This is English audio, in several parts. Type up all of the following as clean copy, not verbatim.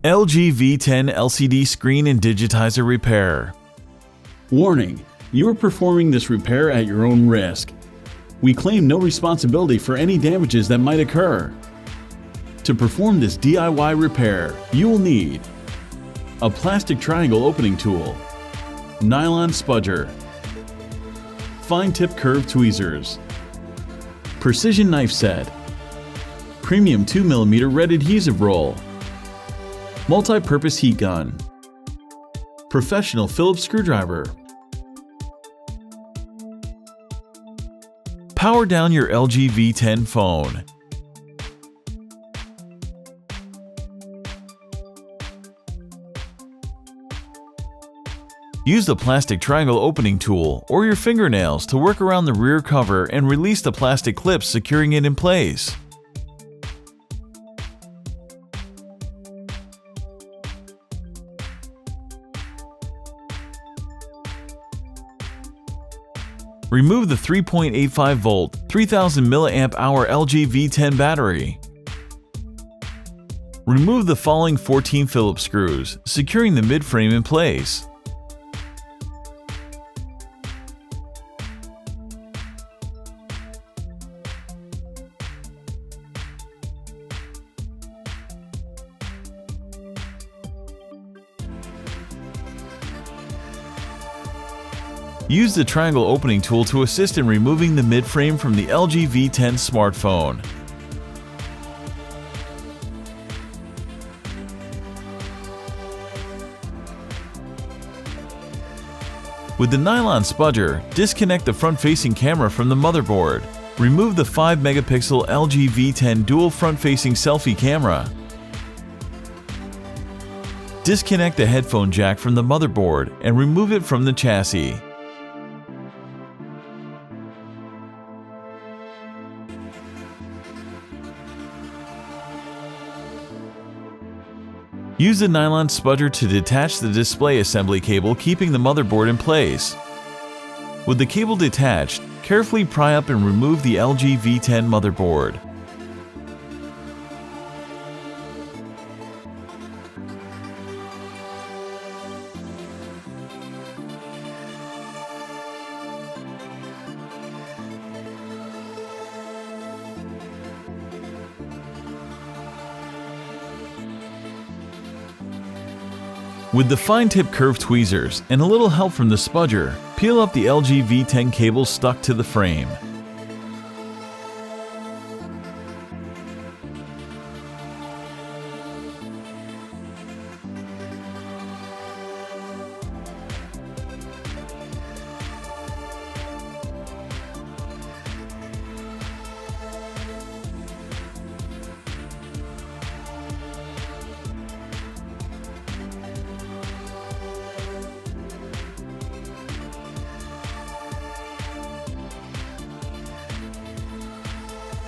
LG V10 LCD screen and digitizer repair. Warning: you are performing this repair at your own risk. We claim no responsibility for any damages that might occur. To perform this DIY repair, you will need a plastic triangle opening tool, nylon spudger, fine-tip curved tweezers, precision knife set, premium 2mm red adhesive roll, multi-purpose heat gun, professional Phillips screwdriver. Power down your LG V10 phone. Use the plastic triangle opening tool or your fingernails to work around the rear cover and release the plastic clips securing it in place. Remove the 3.85 volt, 3000 mAh LG V10 battery. Remove the following 14 Phillips screws, securing the midframe in place. Use the triangle opening tool to assist in removing the midframe from the LG V10 smartphone. With the nylon spudger, disconnect the front-facing camera from the motherboard. Remove the 5-megapixel LG V10 dual front-facing selfie camera. Disconnect the headphone jack from the motherboard and remove it from the chassis. Use the nylon spudger to detach the display assembly cable, keeping the motherboard in place. With the cable detached, carefully pry up and remove the LG V10 motherboard. With the fine-tip curved tweezers and a little help from the spudger, peel up the LG V10 cable stuck to the frame.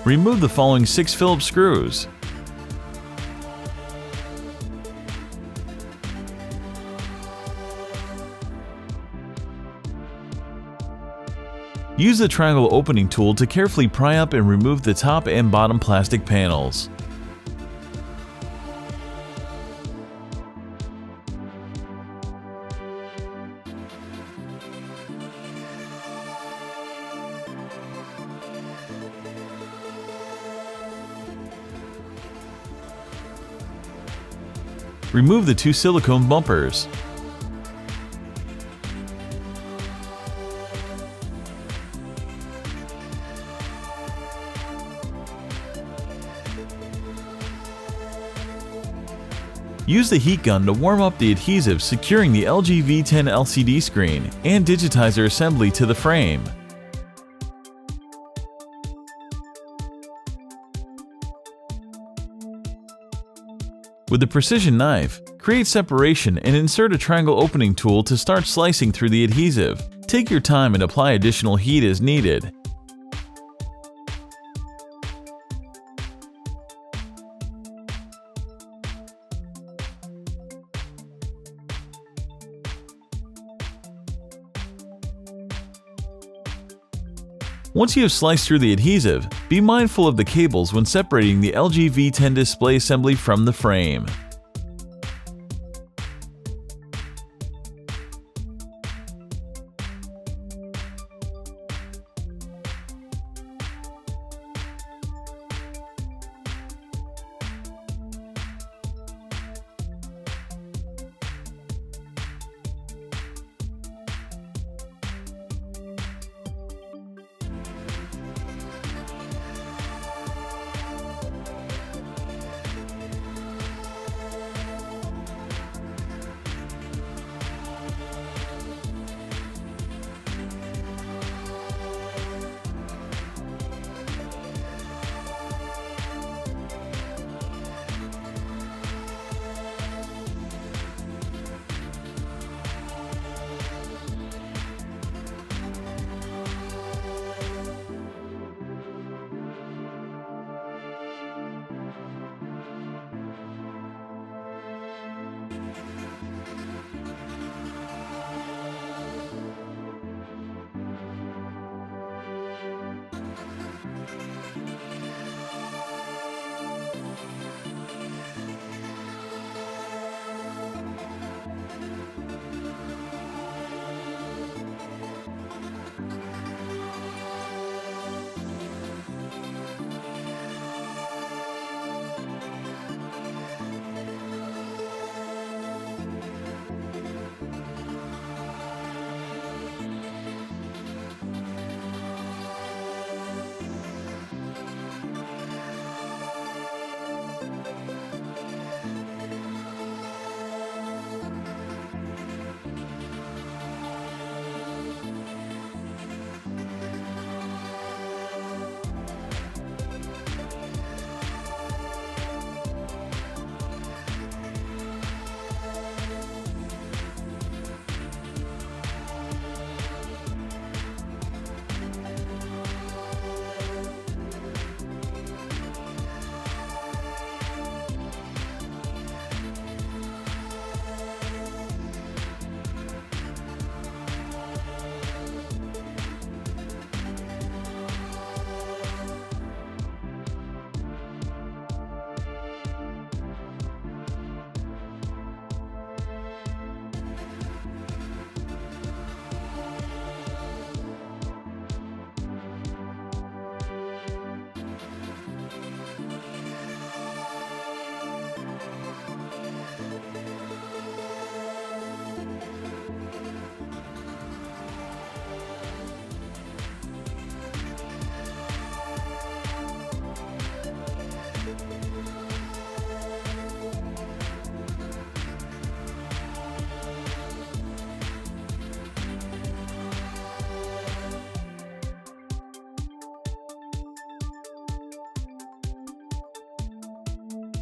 Remove the following 6 Phillips screws. Use the triangle opening tool to carefully pry up and remove the top and bottom plastic panels. Remove the 2 silicone bumpers. Use the heat gun to warm up the adhesive securing the LG V10 LCD screen and digitizer assembly to the frame. With the precision knife, create separation and insert a triangle opening tool to start slicing through the adhesive. Take your time and apply additional heat as needed. Once you have sliced through the adhesive, be mindful of the cables when separating the LG V10 display assembly from the frame.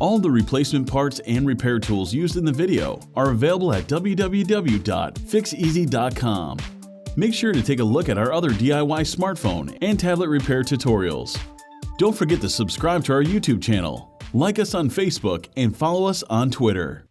All the replacement parts and repair tools used in the video are available at www.Fixez.com. Make sure to take a look at our other DIY smartphone and tablet repair tutorials. Don't forget to subscribe to our YouTube channel, like us on Facebook, and follow us on Twitter.